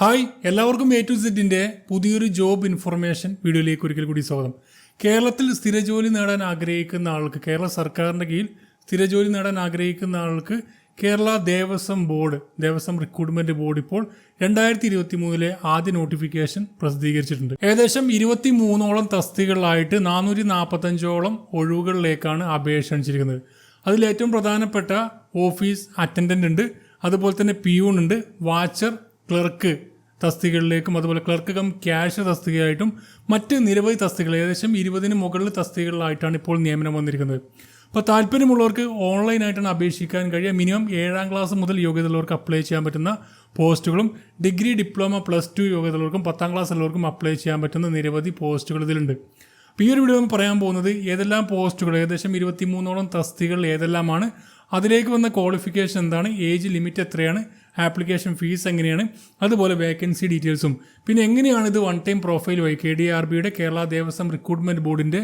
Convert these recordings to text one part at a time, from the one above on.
Hi, എല്ലാവർക്കും A to Zന്റെ പുതിയൊരു job information വീഡിയോയിലേക്ക് ഒരിക്കൽ കൂടി സ്വാഗതം. കേരളത്തിൽ സ്ഥിരജോലി നേടാൻ ആഗ്രഹിക്കുന്ന ആൾക്ക്, കേരള സർക്കാരിൻ്റെ കീഴിൽ സ്ഥിരജോലി നേടാൻ ആഗ്രഹിക്കുന്ന ആൾക്ക് Kerala Devaswom board, Devaswom recruitment board ഇപ്പോൾ 2023 ആദ്യ നോട്ടിഫിക്കേഷൻ പ്രസിദ്ധീകരിച്ചിട്ടുണ്ട്. ഏകദേശം 23ഓളം തസ്തികകളിലായിട്ട് 445ഓളം ഒഴിവുകളിലേക്കാണ് അപേക്ഷ ക്ഷണിച്ചിരിക്കുന്നത്. അതിലേറ്റവും പ്രധാനപ്പെട്ട ഓഫീസ് അറ്റൻഡന്റ് ഉണ്ട്, അതുപോലെ തന്നെ പിയൂൺ ഉണ്ട്, വാച്ചർ, ക്ലർക്ക് തസ്തികകളിലേക്കും അതുപോലെ ക്ലർക്ക് കം ക്യാഷ് തസ്തികയായിട്ടും മറ്റ് നിരവധി തസ്തികൾ ഏകദേശം 20ന് മുകളിൽ തസ്തികകളിലായിട്ടാണ് ഇപ്പോൾ നിയമനം വന്നിരിക്കുന്നത്. അപ്പോൾ താല്പര്യമുള്ളവർക്ക് ഓൺലൈനായിട്ടാണ് അപേക്ഷിക്കാൻ കഴിയുക. മിനിമം 7ാം ക്ലാസ് മുതൽ യോഗ്യതയുള്ളവർക്ക് അപ്ലൈ ചെയ്യാൻ പറ്റുന്ന പോസ്റ്റുകളും ഡിഗ്രി, ഡിപ്ലോമ, +2 യോഗ്യതയുള്ളവർക്കും 10ാം ക്ലാസ് ഉള്ളവർക്കും അപ്ലൈ ചെയ്യാൻ പറ്റുന്ന നിരവധി പോസ്റ്റുകൾ ഇതിലുണ്ട്. അപ്പോൾ ഈ ഒരു വീഡിയോ പറയാൻ പോകുന്നത് ഏതെല്ലാം പോസ്റ്റുകൾ, ഏകദേശം 23ഓളം തസ്തികൾ ഏതെല്ലാമാണ്, അതിലേക്ക് വന്ന ക്വാളിഫിക്കേഷൻ എന്താണ്, ഏജ് ലിമിറ്റ് എത്രയാണ്, ആപ്ലിക്കേഷൻ ഫീസ് എങ്ങനെയാണ്, അതുപോലെ വേക്കൻസി ഡീറ്റെയിൽസും, പിന്നെ എങ്ങനെയാണ് ഇത് വൺ ടൈം പ്രൊഫൈൽ വഴി KDRBയുടെ കേരള ദേവസ്വം റിക്രൂട്ട്മെന്റ് ബോർഡിൻ്റെ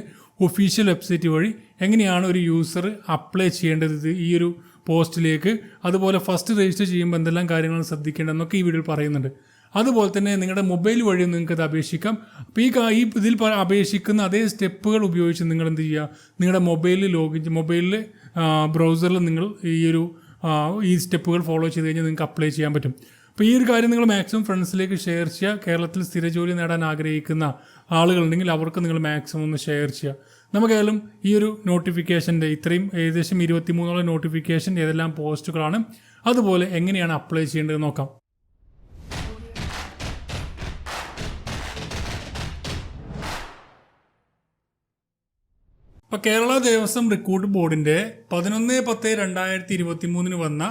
ഒഫീഷ്യൽ വെബ്സൈറ്റ് വഴി എങ്ങനെയാണ് ഒരു യൂസർ അപ്ലൈ ചെയ്യേണ്ടത് ഈ ഒരു പോസ്റ്റിലേക്ക്, അതുപോലെ ഫസ്റ്റ് രജിസ്റ്റർ ചെയ്യുമ്പോൾ എന്തെല്ലാം കാര്യങ്ങൾ ശ്രദ്ധിക്കേണ്ടതെന്നൊക്കെ ഈ വീഡിയോയിൽ പറയുന്നുണ്ട്. അതുപോലെ തന്നെ നിങ്ങളുടെ മൊബൈൽ വഴി നിങ്ങൾക്ക് ഇത് അപേക്ഷിക്കാം. അപ്പോൾ ഇതിൽ അപേക്ഷിക്കുന്ന അതേ സ്റ്റെപ്പുകൾ ഉപയോഗിച്ച് നിങ്ങൾ എന്ത് ചെയ്യുക, നിങ്ങളുടെ മൊബൈലിൽ ബ്രൗസറിൽ നിങ്ങൾ ഈ സ്റ്റെപ്പുകൾ ഫോളോ ചെയ്ത് കഴിഞ്ഞാൽ നിങ്ങൾക്ക് അപ്ലൈ ചെയ്യാൻ പറ്റും. അപ്പോൾ ഈ ഒരു കാര്യം നിങ്ങൾ മാക്സിമം ഫ്രണ്ട്സിലേക്ക് ഷെയർ ചെയ്യുക. കേരളത്തിൽ സ്ഥിരജോലി നേടാൻ ആഗ്രഹിക്കുന്ന ആളുകളുണ്ടെങ്കിൽ അവർക്ക് നിങ്ങൾ മാക്സിമം ഒന്ന് ഷെയർ ചെയ്യുക. നമുക്കേതായാലും ഈ ഒരു നോട്ടിഫിക്കേഷൻ്റെ ഇത്രയും ഏകദേശം 23ഓളം നോട്ടിഫിക്കേഷൻ ഏതെല്ലാം പോസ്റ്റുകളാണ്, അതുപോലെ എങ്ങനെയാണ് അപ്ലൈ ചെയ്യേണ്ടത് നോക്കാം. ഇപ്പോൾ കേരള ദേവസ്വം റിക്രൂട്ട് ബോർഡിൻ്റെ 11/10/2023 വന്ന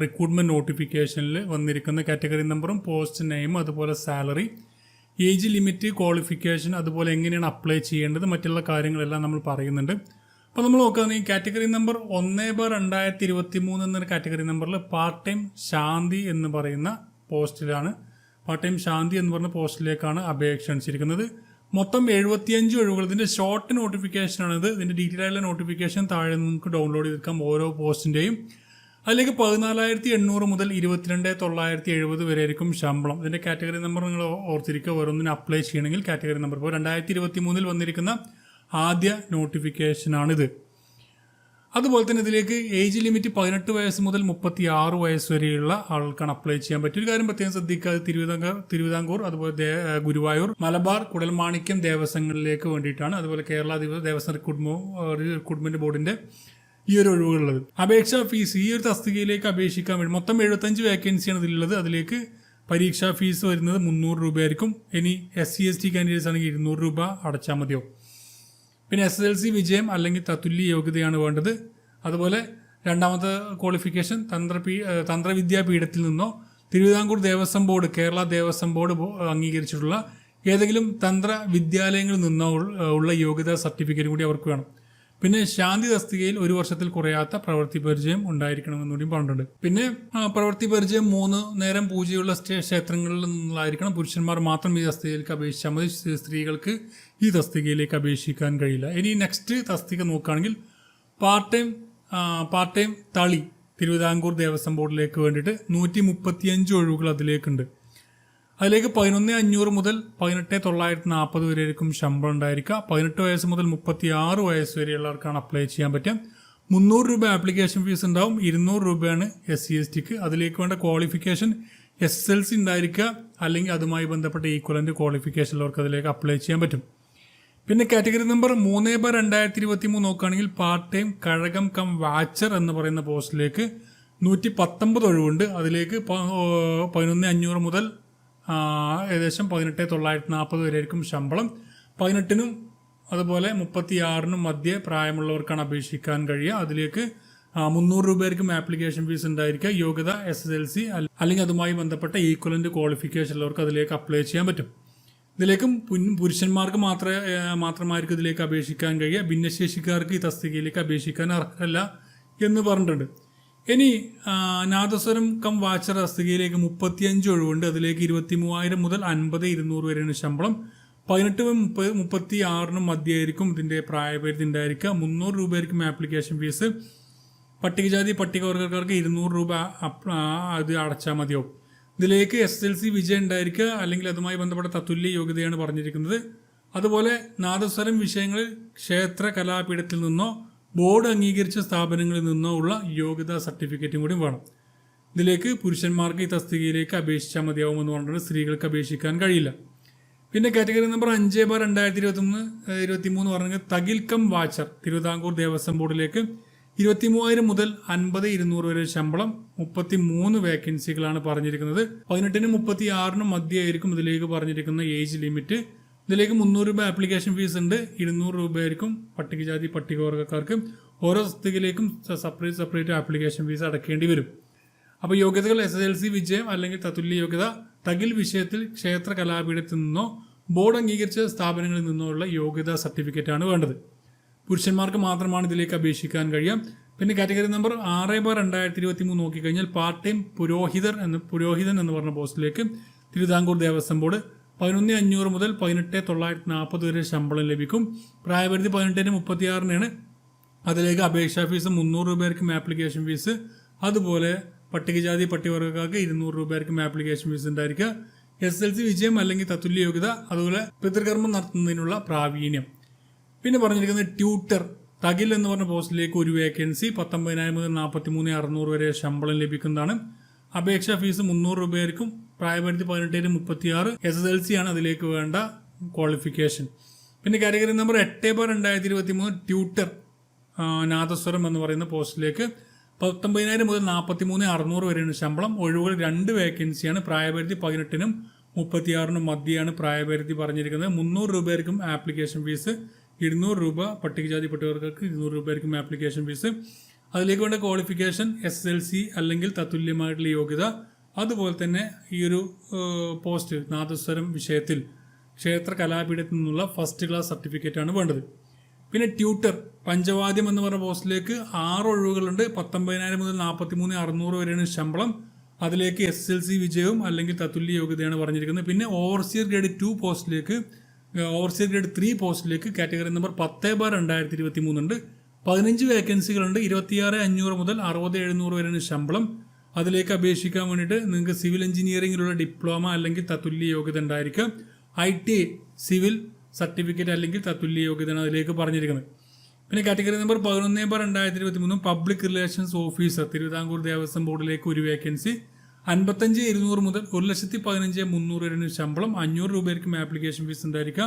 റിക്രൂട്ട്മെന്റ് നോട്ടിഫിക്കേഷനിൽ വന്നിരിക്കുന്ന കാറ്റഗറി നമ്പറും പോസ്റ്റ് നെയിമും അതുപോലെ സാലറി, ഏജ് ലിമിറ്റ്, ക്വാളിഫിക്കേഷൻ, അതുപോലെ എങ്ങനെയാണ് അപ്ലൈ ചെയ്യേണ്ടത്, മറ്റുള്ള കാര്യങ്ങളെല്ലാം നമ്മൾ പറയുന്നുണ്ട്. അപ്പോൾ നമ്മൾ നോക്കുകയാണെങ്കിൽ കാറ്റഗറി നമ്പർ 1/2023 എന്നൊരു കാറ്റഗറി നമ്പറിൽ പാർട്ട് ടൈം ശാന്തി എന്ന് പറയുന്ന പോസ്റ്റിലാണ്, പാർട്ട് ടൈം ശാന്തി എന്ന് പറഞ്ഞ പോസ്റ്റിലേക്കാണ് അപേക്ഷ ക്ഷണിച്ചിരിക്കുന്നത്. മൊത്തം 75 ഒഴിവുകൾ. ഇതിൻ്റെ ഷോർട്ട് നോട്ടിഫിക്കേഷനാണിത്. ഇതിൻ്റെ ഡീറ്റെയിൽ ആയിട്ടുള്ള നോട്ടിഫിക്കേഷൻ താഴെ നിങ്ങൾക്ക് ഡൗൺലോഡ് ചെയ്തെടുക്കാം ഓരോ പോസ്റ്റിൻ്റെയും. അതിലേക്ക് 14,800 മുതൽ 22,970 വരെ ആയിരിക്കും ശമ്പളം. ഇതിൻ്റെ കാറ്റഗറി നമ്പർ നിങ്ങൾ ഓർത്തിരിക്കുക. ഓരോന്നിനും അപ്ലൈ ചെയ്യണമെങ്കിൽ കാറ്റഗറി നമ്പർ. ഇപ്പോൾ 2023 വന്നിരിക്കുന്ന ആദ്യ നോട്ടിഫിക്കേഷനാണിത്. അതുപോലെ തന്നെ ഇതിലേക്ക് ഏജ് ലിമിറ്റ് 18 വയസ്സ് മുതൽ 36 വയസ്സ് വരെയുള്ള ആൾക്കാണ് അപ്ലൈ ചെയ്യാൻ പറ്റിയ. ഒരു കാര്യം പ്രത്യേകം ശ്രദ്ധിക്കുക, തിരുവിതാംകൂർ, അതുപോലെ ഗുരുവായൂർ, മലബാർ, കുടൽമാണിക്യം ദേവസ്വങ്ങളിലേക്ക് വേണ്ടിയിട്ടാണ്. അതുപോലെ കേരള ദേവസ്വം റിക്രൂട്ട്മെന്റ് ബോർഡിന്റെ ഈ ഒരു ഒഴിവുകളുള്ളത്. അപേക്ഷാ ഫീസ് ഈ ഒരു തസ്തികയിലേക്ക് അപേക്ഷിക്കാൻ വേണ്ടി മൊത്തം 75 വേക്കൻസിയാണ് ഇതിലുള്ളത്. അതിലേക്ക് പരീക്ഷാ ഫീസ് വരുന്നത് 300 രൂപയായിരിക്കും. ഇനി SC/ST കാൻഡിഡേറ്റ്സ് ആണെങ്കിൽ 200 രൂപ അടച്ചാൽ മതിയോ. പിന്നെ SSLC വിജയം അല്ലെങ്കിൽ തത്തുല്യ യോഗ്യതയാണ് വേണ്ടത്. അതുപോലെ രണ്ടാമത്തെ ക്വാളിഫിക്കേഷൻ തന്ത്രവിദ്യാപീഠത്തിൽ നിന്നോ തിരുവിതാംകൂർ ദേവസ്വം ബോർഡ്, കേരള ദേവസ്വം ബോർഡ് അംഗീകരിച്ചിട്ടുള്ള ഏതെങ്കിലും തന്ത്ര വിദ്യാലയങ്ങളിൽ നിന്നോ ഉള്ള യോഗ്യതാ സർട്ടിഫിക്കറ്റ് കൂടി അവർക്ക് വേണം. പിന്നെ ശാന്തി തസ്തികയിൽ 1 വർഷത്തിൽ കുറയാത്ത പ്രവൃത്തി പരിചയം ഉണ്ടായിരിക്കണമെന്നുകൂടി പറഞ്ഞിട്ടുണ്ട്. പിന്നെ പ്രവൃത്തി പരിചയം 3 നേരം പൂജയുള്ള ക്ഷേത്രങ്ങളിൽ നിന്നുള്ളായിരിക്കണം. പുരുഷന്മാർ മാത്രം ഈ തസ്തികയിലേക്ക് അപേക്ഷിച്ചാൽ മതി. സ്ത്രീകൾക്ക് ഈ തസ്തികയിലേക്ക് അപേക്ഷിക്കാൻ കഴിയില്ല. ഇനി നെക്സ്റ്റ് തസ്തിക നോക്കുകയാണെങ്കിൽ പാർട്ട് ടൈം തളി തിരുവിതാംകൂർ ദേവസ്വം ബോർഡിലേക്ക് വേണ്ടിയിട്ട് 135 ഒഴിവുകൾ അതിലേക്കുണ്ട്. അതിലേക്ക് 11,500 മുതൽ 18,940 വരെ ആയിരിക്കും ശമ്പളം ഉണ്ടായിരിക്കുക. 18 വയസ്സ് മുതൽ 36 വയസ്സ് വരെയുള്ളവർക്കാണ് അപ്ലൈ ചെയ്യാൻ പറ്റുക. 300 രൂപ ആപ്ലിക്കേഷൻ ഫീസ് ഉണ്ടാവും. 200 രൂപയാണ് SC/STക്ക്. അതിലേക്ക് വേണ്ട ക്വാളിഫിക്കേഷൻ SSLC ഉണ്ടായിരിക്കുക, അല്ലെങ്കിൽ അതുമായി ബന്ധപ്പെട്ട ഈക്വലന്റ് ക്വാളിഫിക്കേഷൻ ഉള്ളവർക്ക് അതിലേക്ക് അപ്ലൈ ചെയ്യാൻ പറ്റും. പിന്നെ കാറ്റഗറി നമ്പർ 3/2023 നോക്കുകയാണെങ്കിൽ പാർട്ട് ടൈം കഴകം കം വാച്ചർ എന്ന് പറയുന്ന പോസ്റ്റിലേക്ക് 119 ഒഴിവുണ്ട്. അതിലേക്ക് 11,500 മുതൽ ഏകദേശം 18,940 വരെ ആയിരിക്കും ശമ്പളം. 18നും അതുപോലെ 36നും മധ്യ പ്രായമുള്ളവർക്കാണ് അപേക്ഷിക്കാൻ കഴിയുക. അതിലേക്ക് 300 രൂപയായിരിക്കും ആപ്ലിക്കേഷൻ ഫീസ് ഉണ്ടായിരിക്കുക. യോഗ്യത SSLC അല്ലെങ്കിൽ അതുമായി ബന്ധപ്പെട്ട ഈക്വലന്റ് ക്വാളിഫിക്കേഷൻ ഉള്ളവർക്ക് അതിലേക്ക് അപ്ലൈ ചെയ്യാൻ പറ്റും. ഇതിലേക്കും പുരുഷന്മാർക്ക് മാത്രമായിരിക്കും ഇതിലേക്ക് അപേക്ഷിക്കാൻ കഴിയുക. ഭിന്നശേഷിക്കാർക്ക് ഈ തസ്തികയിലേക്ക് അപേക്ഷിക്കാൻ അർഹരല്ല എന്ന് പറഞ്ഞിട്ടുണ്ട്. ഇനി നാദസ്വരം കം വാച്ചർ തസ്തികയിലേക്ക് 35 ഒഴിവുണ്ട്. അതിലേക്ക് 23,000 മുതൽ 50,200 വരെയാണ് ശമ്പളം. 18നും 36നും മധ്യമായിരിക്കും ഇതിൻ്റെ പ്രായപരിധി ഉണ്ടായിരിക്കുക. 300 രൂപയായിരിക്കും ആപ്ലിക്കേഷൻ ഫീസ്. പട്ടികജാതി പട്ടികവർഗക്കാർക്ക് 200 രൂപ അത് അടച്ചാൽ മതിയാവും. ഇതിലേക്ക് SSLC വിജയം ഉണ്ടായിരിക്കുക അല്ലെങ്കിൽ അതുമായി ബന്ധപ്പെട്ട തത്തുല്യ യോഗ്യതയാണ് പറഞ്ഞിരിക്കുന്നത്. അതുപോലെ നാദസ്വരം വിഷയങ്ങളിൽ ക്ഷേത്ര കലാപീഠത്തിൽ നിന്നോ ബോർഡ് അംഗീകരിച്ച സ്ഥാപനങ്ങളിൽ നിന്നോ ഉള്ള യോഗ്യതാ സർട്ടിഫിക്കറ്റും കൂടി വേണം. ഇതിലേക്ക് പുരുഷന്മാർക്ക് ഈ തസ്തികയിലേക്ക് അപേക്ഷിച്ചാൽ മതിയാവുമെന്ന് പറഞ്ഞിട്ട് സ്ത്രീകൾക്ക് അപേക്ഷിക്കാൻ കഴിയില്ല. പിന്നെ കാറ്റഗറി നമ്പർ 5/2023 പറഞ്ഞത് തകിൽ കം വാച്ചർ തിരുവിതാംകൂർ ദേവസ്വം ബോർഡിലേക്ക് 23,000 മുതൽ 50,200 വരെ ശമ്പളം, 33 വേക്കൻസികളാണ് പറഞ്ഞിരിക്കുന്നത്. 18-നും 36-നും മധ്യമായിരിക്കും ഇതിലേക്ക് പറഞ്ഞിരിക്കുന്ന ഏജ് ലിമിറ്റ്. ഇതിലേക്ക് 300 രൂപ ആപ്ലിക്കേഷൻ ഫീസ് ഉണ്ട്. 200 രൂപയായിരിക്കും പട്ടികജാതി പട്ടികവർഗക്കാർക്ക്. ഓരോ തസ്തികയിലേക്കും സെപ്പറേറ്റ് ആപ്ലിക്കേഷൻ ഫീസ് അടക്കേണ്ടി വരും. അപ്പോൾ യോഗ്യതകൾ SSLC വിജയം അല്ലെങ്കിൽ തത്തുല്യ യോഗ്യത, തകിൽ വിഷയത്തിൽ ക്ഷേത്ര കലാപീഠത്തിൽ നിന്നോ ബോർഡ് അംഗീകരിച്ച സ്ഥാപനങ്ങളിൽ നിന്നോ ഉള്ള യോഗ്യതാ സർട്ടിഫിക്കറ്റാണ് വേണ്ടത്. പുരുഷന്മാർക്ക് മാത്രമാണ് ഇതിലേക്ക് അപേക്ഷിക്കാൻ കഴിയാം. പിന്നെ കാറ്റഗറി നമ്പർ 6/2023 നോക്കിക്കഴിഞ്ഞാൽ പാർട്ട് ടൈം പുരോഹിതൻ എന്ന് പറഞ്ഞ പോസ്റ്റിലേക്ക് തിരുവിതാംകൂർ ദേവസ്വം ബോർഡ് 11,500 മുതൽ 18,940 വരെ ശമ്പളം ലഭിക്കും. പ്രായപരിധി 18-നും 36-നാണ്. അതിലേക്ക് അപേക്ഷാ ഫീസ് 300 രൂപയായിരിക്കും ആപ്ലിക്കേഷൻ ഫീസ്. അതുപോലെ പട്ടികജാതി പട്ടികവർഗക്കാർക്ക് 200 രൂപയായിരിക്കും ആപ്ലിക്കേഷൻ ഫീസ് ഉണ്ടായിരിക്കുക. SSLC വിജയം അല്ലെങ്കിൽ തത്തുല്യ യോഗ്യത, അതുപോലെ പിതൃകർമ്മം നടത്തുന്നതിനുള്ള പ്രാവീണ്യം. പിന്നെ പറഞ്ഞിരിക്കുന്നത് ട്യൂട്ടർ തകിൽ എന്ന് പറഞ്ഞ പോസ്റ്റിലേക്ക് ഒരു വേക്കൻസി 19,000 മുതൽ 43,600 വരെ ശമ്പളം ലഭിക്കുന്നതാണ്. അപേക്ഷാ ഫീസ് 300 രൂപയായിരിക്കും. പ്രായപരിധി 18-നും 36. SSLC ആണ് അതിലേക്ക് വേണ്ട ക്വാളിഫിക്കേഷൻ. പിന്നെ കാറ്റഗറി നമ്പർ 8/2023 ട്യൂട്ടർ നാദസ്വരം എന്ന് പറയുന്ന പോസ്റ്റിലേക്ക് 19,000 മുതൽ 43,600 വരെയാണ് ശമ്പളം. ഒഴിവുകൾ 2 വേക്കൻസിയാണ്. പ്രായപരിധി 18-നും 36-നും മധ്യയാണ് പ്രായപരിധി പറഞ്ഞിരിക്കുന്നത്. 300 രൂപയായിരിക്കും ആപ്ലിക്കേഷൻ ഫീസ്. 200 രൂപ പട്ടികജാതി പട്ടികവർഗർക്ക് 200 രൂപയായിരിക്കും ആപ്ലിക്കേഷൻ ഫീസ്. അതിലേക്ക് വേണ്ട ക്വാളിഫിക്കേഷൻ SSLC അല്ലെങ്കിൽ തത്തുല്യമായിട്ടുള്ള യോഗ്യത. അതുപോലെ തന്നെ ഈ ഒരു പോസ്റ്റ് നാദസ്വരം വിഷയത്തിൽ ക്ഷേത്ര കലാപീഠത്തിൽ നിന്നുള്ള ഫസ്റ്റ് ക്ലാസ് സർട്ടിഫിക്കറ്റ് ആണ് വേണ്ടത്. പിന്നെ ട്യൂട്ടർ പഞ്ചവാദ്യം എന്ന് പറഞ്ഞ പോസ്റ്റിലേക്ക് 6 ഒഴിവുകളുണ്ട്. 19,000 മുതൽ 43,600 വരെയാണ് ശമ്പളം. അതിലേക്ക് SSLC വിജയവും അല്ലെങ്കിൽ തത്തുല്യ യോഗ്യതയാണ് പറഞ്ഞിരിക്കുന്നത്. പിന്നെ ഓവർസിയർ ഗ്രേഡ് 2 പോസ്റ്റിലേക്ക് ഓവർസിയർ ഗ്രേഡ് 3 പോസ്റ്റിലേക്ക് കാറ്റഗറി നമ്പർ 10/2023 ഉണ്ട്. 15 വേക്കൻസികളുണ്ട്. 26,500 മുതൽ 60,700 വരെയാണ് ശമ്പളം. അതിലേക്ക് അപേക്ഷിക്കാൻ വേണ്ടിയിട്ട് നിങ്ങൾക്ക് സിവിൽ എഞ്ചിനീയറിംഗിലുള്ള ഡിപ്ലോമ അല്ലെങ്കിൽ തത്തുല്യ യോഗ്യത ഉണ്ടായിരിക്കാം. ITI സിവിൽ സർട്ടിഫിക്കറ്റ് അല്ലെങ്കിൽ തത്തുല്യ യോഗ്യതയാണ് അതിലേക്ക് പറഞ്ഞിരിക്കുന്നത്. പിന്നെ category number 11/2023 public relations officer Thiruvithamkoor Devaswom ബോർഡിലേക്ക് ഒരു വേക്കൻസി 55,200 മുതൽ 1,15,300 വരെയാണ് ശമ്പളം. 500 രൂപയായിരിക്കും ആപ്ലിക്കേഷൻ ഫീസ് ഉണ്ടായിരിക്കുക.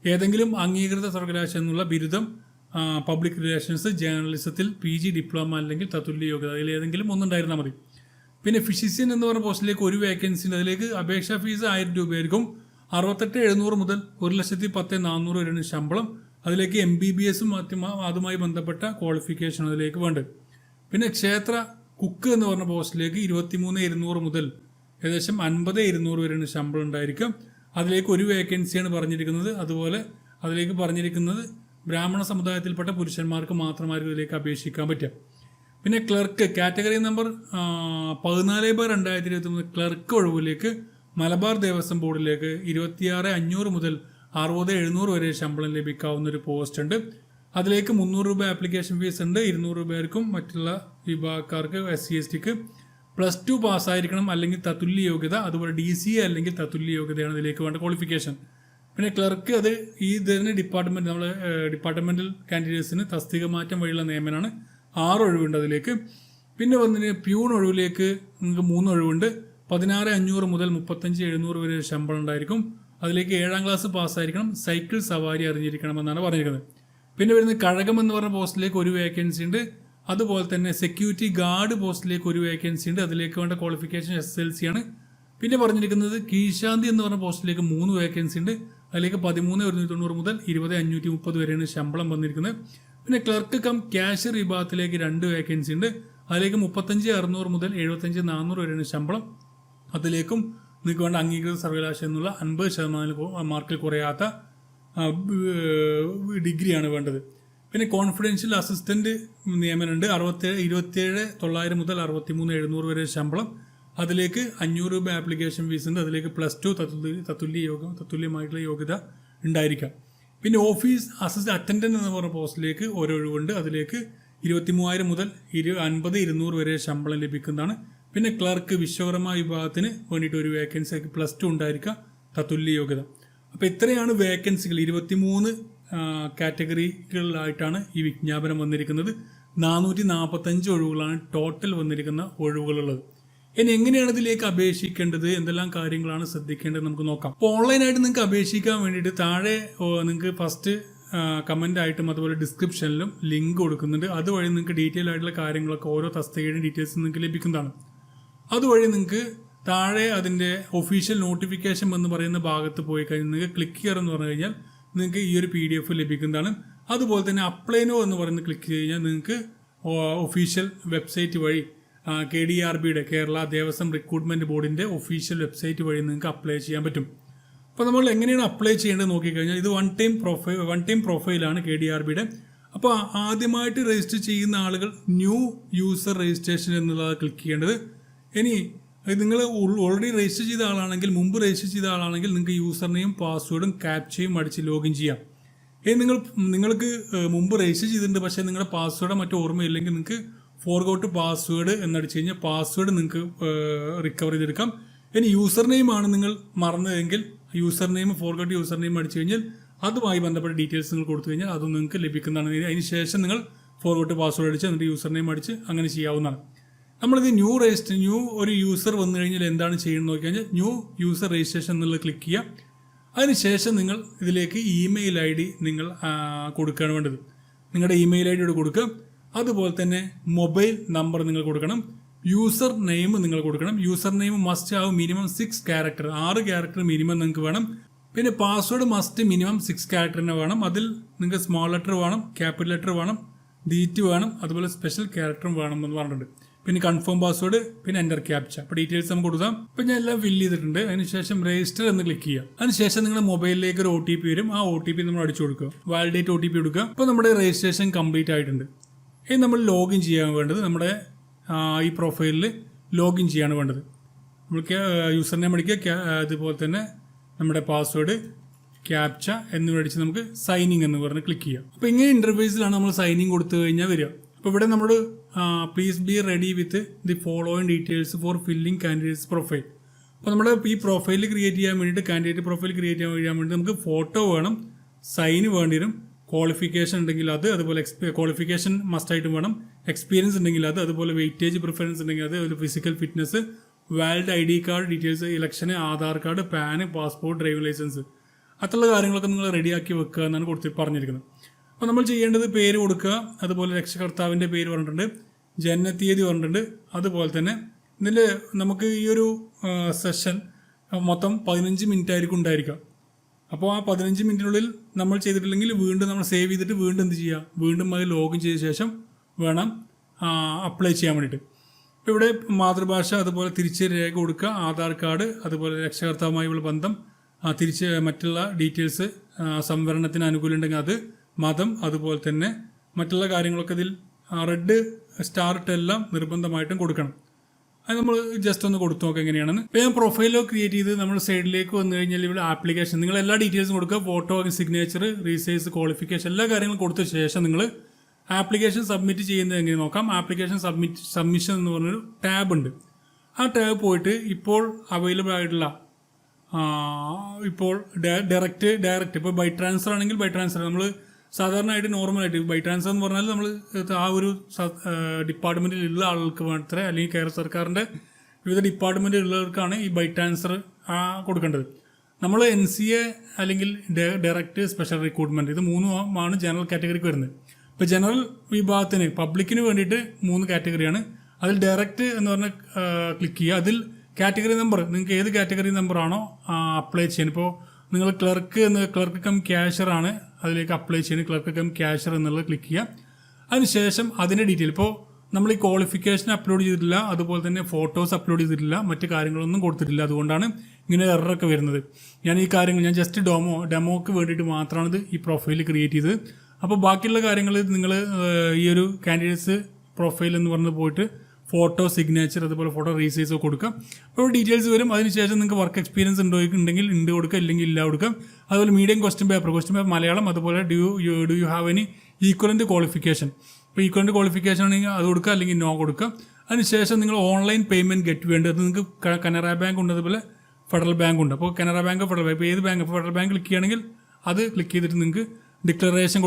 ഏതെങ്കിലും അംഗീകൃത സർവകലാശാല എന്നുള്ള ബിരുദം പബ്ലിക് റിലേഷൻസ് ജേർണലിസത്തിൽ PG ഡിപ്ലോമ അല്ലെങ്കിൽ തത്തുല്യ യോഗ്യത അതിൽ ഏതെങ്കിലും ഒന്നുണ്ടായിരുന്നാൽ മതി. പിന്നെ ഫിസിഷ്യൻ എന്ന് പറഞ്ഞ പോസ്റ്റിലേക്ക് ഒരു വേക്കൻസി ഉണ്ട്. അതിലേക്ക് അപേക്ഷാ ഫീസ് 1000 രൂപയായിരിക്കും. 68,700 മുതൽ 1,10,400 വരെയാണ് ശമ്പളം. അതിലേക്ക് MBBSും അതുമായി ബന്ധപ്പെട്ട ക്വാളിഫിക്കേഷൻ അതിലേക്ക് വേണ്ടത്. പിന്നെ ക്ഷേത്ര കുക്ക് എന്ന് പറഞ്ഞ പോസ്റ്റിലേക്ക് 23,200 മുതൽ ഏകദേശം 50,200 വരെയാണ് ശമ്പളം ഉണ്ടായിരിക്കും. അതിലേക്ക് ഒരു വേക്കൻസിയാണ് പറഞ്ഞിരിക്കുന്നത്. അതുപോലെ അതിലേക്ക് പറഞ്ഞിരിക്കുന്നത് ബ്രാഹ്മണ സമുദായത്തിൽപ്പെട്ട പുരുഷന്മാർക്ക് മാത്രമായിരിക്കും ഇതിലേക്ക് അപേക്ഷിക്കാൻ പറ്റുക. പിന്നെ ക്ലർക്ക് കാറ്റഗറി നമ്പർ 14/2023 ക്ലർക്ക് ഒഴിവിലേക്ക് മലബാർ ദേവസ്വം ബോർഡിലേക്ക് 26,500 മുതൽ 60,700 വരെ ശമ്പളം ലഭിക്കാവുന്ന ഒരു പോസ്റ്റ് ഉണ്ട്. അതിലേക്ക് 300 രൂപ ആപ്ലിക്കേഷൻ ഫീസ് ഉണ്ട്. 200 രൂപയായിരിക്കും മറ്റുള്ള വിഭാഗക്കാർക്ക് SC/STക്ക്. +2 പാസ്സായിരിക്കണം അല്ലെങ്കിൽ തത്തുല്യ യോഗ്യത. അതുപോലെ DCA അല്ലെങ്കിൽ തത്തുല്യ യോഗ്യതയാണ് ഇതിലേക്ക് വേണ്ട ക്വാളിഫിക്കേഷൻ. പിന്നെ ക്ലർക്ക് അത് ഈ ഇതിന് ഡിപ്പാർട്ട്മെന്റ് നമ്മൾ ഡിപ്പാർട്ട്മെന്റൽ കാൻഡിഡേറ്റ്സിന് തസ്തിക മാറ്റം വഴിയുള്ള നിയമനമാണ്. 6 ഒഴിവുണ്ട് അതിലേക്ക്. പിന്നെ വന്നിട്ട് പ്യൂൺ ഒഴിവിലേക്ക് നിങ്ങൾക്ക് 3 ഒഴിവുണ്ട്. 16,500 മുതൽ 35,700 വരെ ശമ്പളം ഉണ്ടായിരിക്കും. അതിലേക്ക് 7ാം ക്ലാസ് പാസ്സായിരിക്കണം. സൈക്കിൾ സവാരി അറിഞ്ഞിരിക്കണമെന്നാണ് പറഞ്ഞിരിക്കുന്നത്. പിന്നെ വരുന്നത് കഴകം എന്ന് പറഞ്ഞ പോസ്റ്റിലേക്ക് ഒരു വേക്കൻസി ഉണ്ട്. അതുപോലെ തന്നെ സെക്യൂരിറ്റി ഗാർഡ് പോസ്റ്റിലേക്ക് ഒരു വേക്കൻസി ഉണ്ട്. അതിലേക്ക് വേണ്ട ക്വാളിഫിക്കേഷൻ SSLC ആണ്. പിന്നെ പറഞ്ഞിരിക്കുന്നത് കീഴ്ശാന്തി എന്ന് പറഞ്ഞ പോസ്റ്റിലേക്ക് 3 വേക്കൻസി ഉണ്ട്. അതിലേക്ക് 13,190 മുതൽ 20,530 വരെയാണ് ശമ്പളം വന്നിരിക്കുന്നത്. പിന്നെ ക്ലർക്ക് കം കാഷ്യർ വിഭാഗത്തിലേക്ക് 2 വേക്കൻസി ഉണ്ട്. അതിലേക്ക് 35,600 മുതൽ 75,400 വരെയാണ് ശമ്പളം. അതിലേക്കും നിങ്ങൾക്ക് വേണ്ട അംഗീകൃത സർവകലാശാല എന്നുള്ള 50% മാർക്കിൽ കുറയാത്ത ഡിഗ്രിയാണ് വേണ്ടത്. പിന്നെ കോൺഫിഡൻഷ്യൽ അസിസ്റ്റന്റ് നിയമനമുണ്ട്. 27,900 മുതൽ 63,700 വരെ ശമ്പളം. അതിലേക്ക് 500 രൂപ ആപ്ലിക്കേഷൻ ഫീസ് ഉണ്ട്. അതിലേക്ക് +2 തത്തുല്യമായിട്ടുള്ള യോഗ്യത ഉണ്ടായിരിക്കാം. പിന്നെ ഓഫീസ് അറ്റൻഡന്റ് എന്ന് പറഞ്ഞ പോസ്റ്റിലേക്ക് ഒഴിവുണ്ട്. അതിലേക്ക് 23,000 മുതൽ 50,200 വരെ ശമ്പളം ലഭിക്കുന്നതാണ്. പിന്നെ ക്ലർക്ക് വിശ്വകർമ്മ വിഭാഗത്തിന് വേണ്ടിയിട്ട് ഒരു വേക്കൻസി +2 ഉണ്ടായിരിക്കുക തത്തുല്യ യോഗ്യത. അപ്പോൾ ഇത്രയാണ് വേക്കൻസികൾ. 23 കാറ്റഗറികളിലായിട്ടാണ് ഈ വിജ്ഞാപനം വന്നിരിക്കുന്നത്. 445 ഒഴിവുകളാണ് ടോട്ടൽ വന്നിരിക്കുന്ന ഒഴിവുകളുള്ളത്. ഇനി എങ്ങനെയാണ് ഇതിലേക്ക് അപേക്ഷിക്കേണ്ടത്, എന്തെല്ലാം കാര്യങ്ങളാണ് ശ്രദ്ധിക്കേണ്ടത് നമുക്ക് നോക്കാം. അപ്പോൾ ഓൺലൈനായിട്ട് നിങ്ങൾക്ക് അപേക്ഷിക്കാൻ വേണ്ടിയിട്ട് താഴെ നിങ്ങൾക്ക് ഫസ്റ്റ് കമൻ്റ് ആയിട്ടും അതുപോലെ ഡിസ്ക്രിപ്ഷനിലും ലിങ്ക് കൊടുക്കുന്നുണ്ട്. അതുവഴി നിങ്ങൾക്ക് ഡീറ്റെയിൽ ആയിട്ടുള്ള കാര്യങ്ങളൊക്കെ ഓരോ തസ്തികയുടെ ഡീറ്റെയിൽസ് നിങ്ങൾക്ക് ലഭിക്കുന്നതാണ്. അതുവഴി നിങ്ങൾക്ക് താഴെ അതിൻ്റെ ഒഫീഷ്യൽ നോട്ടിഫിക്കേഷൻ എന്ന് പറയുന്ന ഭാഗത്ത് പോയി കഴിഞ്ഞാൽ നിങ്ങൾക്ക് ക്ലിക്ക് ചെയ്യുക എന്ന് പറഞ്ഞു കഴിഞ്ഞാൽ നിങ്ങൾക്ക് ഈ ഒരു PDF ലഭിക്കുന്നതാണ്. അതുപോലെ തന്നെ അപ്ലൈ നോ എന്ന് പറയുന്നത് ക്ലിക്ക് ചെയ്ത് കഴിഞ്ഞാൽ നിങ്ങൾക്ക് ഒഫീഷ്യൽ വെബ്സൈറ്റ് വഴി KDRBയുടെ കേരള ദേവസ്വം റിക്രൂട്ട്മെന്റ് ബോർഡിന്റെ ഒഫീഷ്യൽ വെബ്സൈറ്റ് വഴി നിങ്ങൾക്ക് അപ്ലൈ ചെയ്യാൻ പറ്റും. അപ്പോൾ നമ്മൾ എങ്ങനെയാണ് അപ്ലൈ ചെയ്യേണ്ടത് നോക്കിക്കഴിഞ്ഞാൽ ഇത് വൺ ടൈം പ്രൊഫൈലാണ് KDRBയുടെ. അപ്പോൾ ആദ്യമായിട്ട് രജിസ്റ്റർ ചെയ്യുന്ന ആളുകൾ ന്യൂ യൂസർ രജിസ്ട്രേഷൻ എന്നുള്ളത് ക്ലിക്ക് ചെയ്യേണ്ടത്. ഇനി നിങ്ങൾ ഓൾറെഡി രജിസ്റ്റർ ചെയ്ത ആളാണെങ്കിൽ, മുമ്പ് രജിസ്റ്റർ ചെയ്ത ആളാണെങ്കിൽ നിങ്ങൾക്ക് യൂസർ നെയിം പാസ്വേഡും ക്യാപ്ചയും അടിച്ച് ലോഗിൻ ചെയ്യാം. നിങ്ങൾക്ക് മുമ്പ് രജിസ്റ്റർ ചെയ്തിട്ടുണ്ട് പക്ഷേ നിങ്ങളുടെ പാസ്വേഡ് മറ്റോ ഓർമ്മയില്ലെങ്കിൽ നിങ്ങൾക്ക് ഫോർഗോട്ട് പാസ്വേഡ് എന്നടിച്ച് കഴിഞ്ഞാൽ പാസ്വേഡ് നിങ്ങൾക്ക് റിക്കവർ ചെയ്തെടുക്കാം. ഇനി യൂസർ നെയിം ആണ് നിങ്ങൾ മറന്നതെങ്കിൽ ഫോർഗോട്ട് യൂസർ നെയിം അടിച്ചു കഴിഞ്ഞാൽ അതുമായി ബന്ധപ്പെട്ട ഡീറ്റെയിൽസ് നിങ്ങൾ കൊടുത്തു കഴിഞ്ഞാൽ അത് നിങ്ങൾക്ക് ലഭിക്കുന്നതാണ്. അതിന് ശേഷം നിങ്ങൾ ഫോർഗോട്ട് പാസ്വേഡ് അടിച്ച് എന്നിട്ട് യൂസർ നെയിം അടിച്ച് അങ്ങനെ ചെയ്യാവുന്നതാണ്. നമ്മളിത് ന്യൂ ഒരു യൂസർ വന്നു കഴിഞ്ഞാൽ എന്താണ് ചെയ്യുന്നത് നോക്കി കഴിഞ്ഞാൽ ന്യൂ യൂസർ രജിസ്ട്രേഷൻ എന്നുള്ളത് ക്ലിക്ക് ചെയ്യുക. അതിനുശേഷം നിങ്ങൾ ഇതിലേക്ക് ഇമെയിൽ ID നിങ്ങൾ കൊടുക്കുകയാണ് വേണ്ടത്. നിങ്ങളുടെ ഇമെയിൽ ID ഇവിടെ കൊടുക്കുക. അതുപോലെ തന്നെ മൊബൈൽ നമ്പർ നിങ്ങൾ കൊടുക്കണം. യൂസർ നെയിം നിങ്ങൾ കൊടുക്കണം. യൂസർ നെയിം മസ്റ്റ് ആവും മിനിമം 6 ക്യാരക്ടർ, 6 ക്യാരക്ടർ മിനിമം നിങ്ങൾക്ക് വേണം. പിന്നെ പാസ്വേഡ് മസ്റ്റ് മിനിമം 6 ക്യാരക്ടറിന് വേണം. അതിൽ നിങ്ങൾക്ക് സ്മോൾ ലെറ്റർ വേണം, ക്യാപിറ്റൽ ലെറ്റർ വേണം, DT വേണം, അതുപോലെ സ്പെഷ്യൽ ക്യാരക്ടറും വേണം എന്ന് പറഞ്ഞിട്ടുണ്ട്. പിന്നെ കൺഫേം പാസ്വേഡ്, പിന്നെ എൻ്റർ ക്യാപ്ച. അപ്പോൾ ഡീറ്റെയിൽസ് നമുക്ക് കൊടുക്കാം. അപ്പോൾ ഞാൻ എല്ലാം ഫില്ല് ചെയ്തിട്ടുണ്ട്. അതിനുശേഷം രജിസ്റ്റർ എന്ന് ക്ലിക്ക് ചെയ്യുക. അതിനുശേഷം നിങ്ങളുടെ മൊബൈലിലേക്ക് ഒരു OTP വരും. ആ OTP നമ്മൾ അടിച്ചു കൊടുക്കുക. വാലിഡേറ്റ് OTP കൊടുക്കുക. അപ്പോൾ നമ്മുടെ രജിസ്ട്രേഷൻ കംപ്ലീറ്റ് ആയിട്ടുണ്ട്. ഇനി നമ്മൾ ലോഗിൻ ചെയ്യാൻ വേണ്ടത് നമ്മുടെ ഈ പ്രൊഫൈലിൽ ലോഗിൻ ചെയ്യാണ് വേണ്ടത്. നമ്മൾക്ക് യൂസർ നെയിം അടിക്കുക, അതുപോലെ തന്നെ നമ്മുടെ പാസ്വേഡ്, ക്യാപ്ച എന്നിവ അടിച്ച് നമുക്ക് സൈനിങ് എന്ന് പറഞ്ഞ് ക്ലിക്ക് ചെയ്യാം. അപ്പോൾ ഇങ്ങനെ ഇൻ്റർഫേസിലാണ് നമ്മൾ സൈനിങ് കൊടുത്തു കഴിഞ്ഞാൽ വരിക. അപ്പോൾ ഇവിടെ നമ്മൾ please be ready with the following details four filling candidates profile. അപ്പോൾ നമ്മുടെ ഈ പ്രൊഫൈൽ ക്രിയേറ്റ് ചെയ്യാൻ വേണ്ടിയിട്ട്, കാൻഡിഡേറ്റ് പ്രൊഫൈൽ ക്രിയേറ്റ് ചെയ്യാൻ വേണ്ടി നമുക്ക് ഫോട്ടോ വേണം, സൈന് വേണ്ടി വരും, ക്വാളിഫിക്കേഷൻ ഉണ്ടെങ്കിൽ അത്, അതുപോലെ ക്വാളിഫിക്കേഷൻ മസ്റ്റായിട്ടും വേണം, എക്സ്പീരിയൻസ് ഉണ്ടെങ്കിൽ അത്, അതുപോലെ വെയിറ്റേജ് പ്രിഫറൻസ് ഉണ്ടെങ്കിൽ അത്, അതുപോലെ physical fitness, valid ID card details, election Aadhaar card, PAN, passport, driving licence, അത്തരമുള്ള കാര്യങ്ങളൊക്കെ നിങ്ങൾ റെഡിയാക്കി വെക്കുക എന്നാണ് പറഞ്ഞിരിക്കുന്നത്. അപ്പോൾ നമ്മൾ ചെയ്യേണ്ടത് പേര് കൊടുക്കുക, അതുപോലെ രക്ഷകർത്താവിൻ്റെ പേര് പറഞ്ഞിട്ടുണ്ട്, ജനനത്തീയതി പറഞ്ഞിട്ടുണ്ട്. അതുപോലെ തന്നെ ഇതിൽ നമുക്ക് ഈ ഒരു സെഷൻ മൊത്തം 15 മിനിറ്റ് ആയിരിക്കും ഉണ്ടായിരിക്കുക. അപ്പോൾ ആ 15 മിനിറ്റിനുള്ളിൽ നമ്മൾ ചെയ്തിട്ടില്ലെങ്കിൽ വീണ്ടും നമ്മൾ സേവ് ചെയ്തിട്ട് വീണ്ടും എന്ത് ചെയ്യുക, വീണ്ടും അത് ലോഗിൻ ചെയ്ത ശേഷം വേണം അപ്ലൈ ചെയ്യാൻ വേണ്ടിയിട്ട്. ഇപ്പോൾ ഇവിടെ മാതൃഭാഷ, അതുപോലെ തിരിച്ച് രേഖ കൊടുക്കുക, ആധാർ കാർഡ്, അതുപോലെ രക്ഷകർത്താവുമായുള്ള ബന്ധം, മറ്റുള്ള ഡീറ്റെയിൽസ്, സംവരണത്തിന് അനുകൂലം ഉണ്ടെങ്കിൽ അത്, മതം, അതുപോലെ തന്നെ മറ്റുള്ള കാര്യങ്ങളൊക്കെ ഇതിൽ റെഡ് സ്റ്റാർ ഇട്ടെല്ലാം നിർബന്ധമായിട്ടും കൊടുക്കണം. അത് നമ്മൾ ജസ്റ്റ് ഒന്ന് കൊടുത്തു നോക്കാം എങ്ങനെയാണെന്ന്. ഇപ്പോൾ ഞാൻ പ്രൊഫൈലോ ക്രിയേറ്റ് ചെയ്ത് നമ്മൾ സൈഡിലേക്ക് വന്നു കഴിഞ്ഞാൽ ഇവിടെ ആപ്ലിക്കേഷൻ നിങ്ങൾ എല്ലാ ഡീറ്റെയിൽസും കൊടുക്കുക, ഫോട്ടോ, സിഗ്നേച്ചർ, റീസൈസ്, ക്വാളിഫിക്കേഷൻ എല്ലാ കാര്യങ്ങളും കൊടുത്ത ശേഷം നിങ്ങൾ ആപ്ലിക്കേഷൻ സബ്മിറ്റ് ചെയ്യുന്നത് എങ്ങനെ നോക്കാം. ആപ്ലിക്കേഷൻ സബ്മിഷൻ എന്ന് പറഞ്ഞൊരു ടാബ് ഉണ്ട്. ആ ടാബ് പോയിട്ട് ഇപ്പോൾ അവൈലബിൾ ആയിട്ടുള്ള ഇപ്പോൾ ഡയറക്റ്റ് ഇപ്പോൾ ബൈ ട്രാൻസ്ഫർ ആണെങ്കിൽ ബൈ ട്രാൻസ്ഫർ, നമ്മൾ സാധാരണയായിട്ട് നോർമലായിട്ട് ബൈ ട്രാൻസ്ഫർ എന്ന് പറഞ്ഞാൽ നമ്മൾ ആ ഒരു ഡിപ്പാർട്ട്മെൻറ്റിലുള്ള ആളുകൾക്ക് മാത്രമേ, അല്ലെങ്കിൽ കേരള സർക്കാരിൻ്റെ വിവിധ ഡിപ്പാർട്ട്മെൻറ്റിലുള്ളവർക്കാണ് ഈ ബൈ ട്രാൻസ്ഫർ കൊടുക്കേണ്ടത്. നമ്മൾ NCA അല്ലെങ്കിൽ ഡയറക്റ്റ് സ്പെഷ്യൽ റിക്രൂട്ട്മെൻറ്റ്, ഇത് 3 ജനറൽ കാറ്റഗറിക്ക് വരുന്നത്. ഇപ്പോൾ ജനറൽ വിഭാഗത്തിന് പബ്ലിക്കിന് വേണ്ടിയിട്ട് 3 കാറ്റഗറിയാണ്. അതിൽ ഡയറക്റ്റ് എന്ന് പറഞ്ഞാൽ ക്ലിക്ക് ചെയ്യുക. അതിൽ കാറ്റഗറി നമ്പർ, നിങ്ങൾക്ക് ഏത് കാറ്റഗറി നമ്പറാണോ അപ്ലൈ ചെയ്യാൻ, ഇപ്പോൾ നിങ്ങൾ ക്ലർക്ക് കം ക്യാഷ്യർ ആണ് അതിലേക്ക് അപ്ലൈ ചെയ്യുന്നത്, ക്ലർക്ക് കം ക്യാഷ്യർ എന്നുള്ളത് ക്ലിക്ക് ചെയ്യുക. അതിനുശേഷം അതിൻ്റെ ഡീറ്റെയിൽ, ഇപ്പോൾ നമ്മൾ ഈ ക്വാളിഫിക്കേഷൻ അപ്ലോഡ് ചെയ്തിട്ടില്ല, അതുപോലെ തന്നെ ഫോട്ടോസ് അപ്ലോഡ് ചെയ്തിട്ടില്ല, മറ്റു കാര്യങ്ങളൊന്നും കൊടുത്തിട്ടില്ല. അതുകൊണ്ടാണ് ഇങ്ങനെ എററൊക്കെ വരുന്നത്. ഞാൻ ഈ കാര്യങ്ങൾ ഞാൻ ജസ്റ്റ് ഡെമോക്ക് വേണ്ടിയിട്ട് മാത്രമാണ് ഇത് ഈ പ്രൊഫൈൽ ക്രിയേറ്റ് ചെയ്തത്. അപ്പോൾ ബാക്കിയുള്ള കാര്യങ്ങൾ നിങ്ങൾ ഈ ഒരു കാൻഡിഡേറ്റ്സ് പ്രൊഫൈൽ എന്ന് പറഞ്ഞ് പോയിട്ട് ഫോട്ടോ, സിഗ്നേച്ചർ, അതുപോലെ ഫോട്ടോ റീസൈസ് ഒക്കെ കൊടുക്കാം. അപ്പോൾ ഡീറ്റെയിൽസ് വരും. അതിനുശേഷം നിങ്ങൾക്ക് വർക്ക് എക്സ്പീരിയൻസ് ഉണ്ടെങ്കിൽ ഉണ്ട് കൊടുക്കുക, ഇല്ലെങ്കിൽ ഇല്ല കൊടുക്കാം. അതുപോലെ മീഡിയം ക്വസ്റ്റ്യൻ പേപ്പർ മലയാളം, അതുപോലെ do you have any equivalent qualification. ഇപ്പോൾ ഈക്വലൻ്റ് ക്വാളിഫിക്കേഷൻ ആണെങ്കിൽ അത് കൊടുക്കുക, അല്ലെങ്കിൽ നോ കൊടുക്കുക. അതിനുശേഷം നിങ്ങൾ ഓൺലൈൻ പേയ്മെൻറ്റ് ഗെറ്റ് വേണ്ടത് നിങ്ങൾക്ക് കനറ ബാങ്ക് ഉണ്ട്, അതുപോലെ ഫെഡറൽ ബാങ്ക് ഉണ്ട്. അപ്പോൾ കനറ ബാങ്ക് ഫെഡറൽ ബാങ്ക് ഇപ്പോൾ ഏത് ബാങ്ക്, ഇപ്പോൾ ഫെഡറൽ ബാങ്ക് ക്ലിക്ക് ചെയ്യുകയാണെങ്കിൽ അത് ക്ലിക്ക് ചെയ്തിട്ട് നിങ്ങൾക്ക് ഡിക്ലറേഷൻ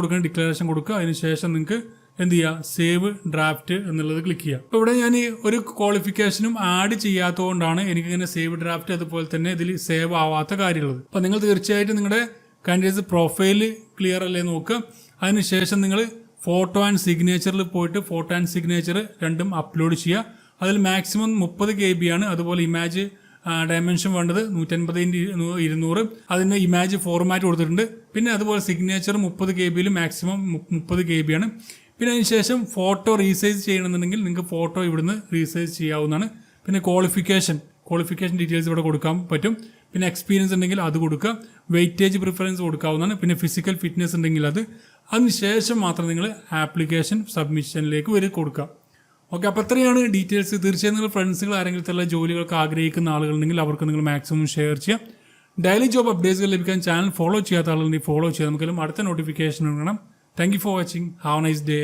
കൊടുക്കുക. അതിനുശേഷം നിങ്ങൾക്ക് എന്ത് ചെയ്യുക, സേവ് ഡ്രാഫ്റ്റ് എന്നുള്ളത് ക്ലിക്ക് ചെയ്യുക. അപ്പോൾ ഇവിടെ ഞാൻ ഒരു ക്വാളിഫിക്കേഷനും ആഡ് ചെയ്യാത്തതുകൊണ്ടാണ് എനിക്കിങ്ങനെ സേവ് ഡ്രാഫ്റ്റ് അതുപോലെ തന്നെ ഇതിൽ സേവ് ആവാത്ത കാര്യമുള്ളത്. അപ്പോൾ നിങ്ങൾ തീർച്ചയായിട്ടും നിങ്ങളുടെ കാൻഡിഡേറ്റ്സ് പ്രൊഫൈൽ ക്ലിയർ അല്ലേ നോക്കുക. അതിനുശേഷം നിങ്ങൾ ഫോട്ടോ ആൻഡ് സിഗ്നേച്ചറിൽ പോയിട്ട് ഫോട്ടോ ആൻഡ് സിഗ്നേച്ചർ രണ്ടും അപ്ലോഡ് ചെയ്യുക. അതിൽ മാക്സിമം 30 KB ആണ്. അതുപോലെ ഇമേജ് ഡയമെൻഷൻ വേണ്ടത് 150x200. അതിൻ്റെ ഇമേജ് ഫോർമാറ്റ് കൊടുത്തിട്ടുണ്ട്. പിന്നെ അതുപോലെ സിഗ്നേച്ചർ 30 KB മാക്സിമം 30 KB ആണ്. പിന്നെ അതിനുശേഷം ഫോട്ടോ റീസൈസ് ചെയ്യണമെന്നുണ്ടെങ്കിൽ നിങ്ങൾക്ക് ഫോട്ടോ ഇവിടുന്ന് റീസൈസ് ചെയ്യാവുന്നതാണ്. പിന്നെ ക്വാളിഫിക്കേഷൻ ഡീറ്റെയിൽസ് ഇവിടെ കൊടുക്കാൻ പറ്റും. പിന്നെ എക്സ്പീരിയൻസ് ഉണ്ടെങ്കിൽ അത് കൊടുക്കുക. വെയിറ്റേജ് പ്രിഫറൻസ് കൊടുക്കാവുന്നതാണ്. പിന്നെ ഫിസിക്കൽ ഫിറ്റ്നസ് ഉണ്ടെങ്കിൽ അതിനുശേഷം മാത്രം നിങ്ങൾ ആപ്ലിക്കേഷൻ സബ്മിഷനിലേക്ക് കൊടുക്കുക. ഓക്കെ, അപ്പോൾ അത്രയാണ് ഡീറ്റെയിൽസ്. തീർച്ചയായും നിങ്ങൾ ഫ്രണ്ട്സുകൾ ആരെങ്കിലും ജോലികൾക്ക് ആഗ്രഹിക്കുന്ന ആളുകളുണ്ടെങ്കിൽ അവർക്ക് നിങ്ങൾ മാക്സിമം ഷെയർ ചെയ്യാം. ഡെയിലി ജോബ് അപ്ഡേറ്റ്സുകൾ ലഭിക്കാൻ ചാനൽ ഫോളോ ചെയ്യാത്ത ആളുകളുണ്ടെങ്കിൽ ഫോളോ ചെയ്യാം. നമുക്കെല്ലാം അടുത്ത നോട്ടിഫിക്കേഷൻ വേണം. Thank you for watching. Have A nice day.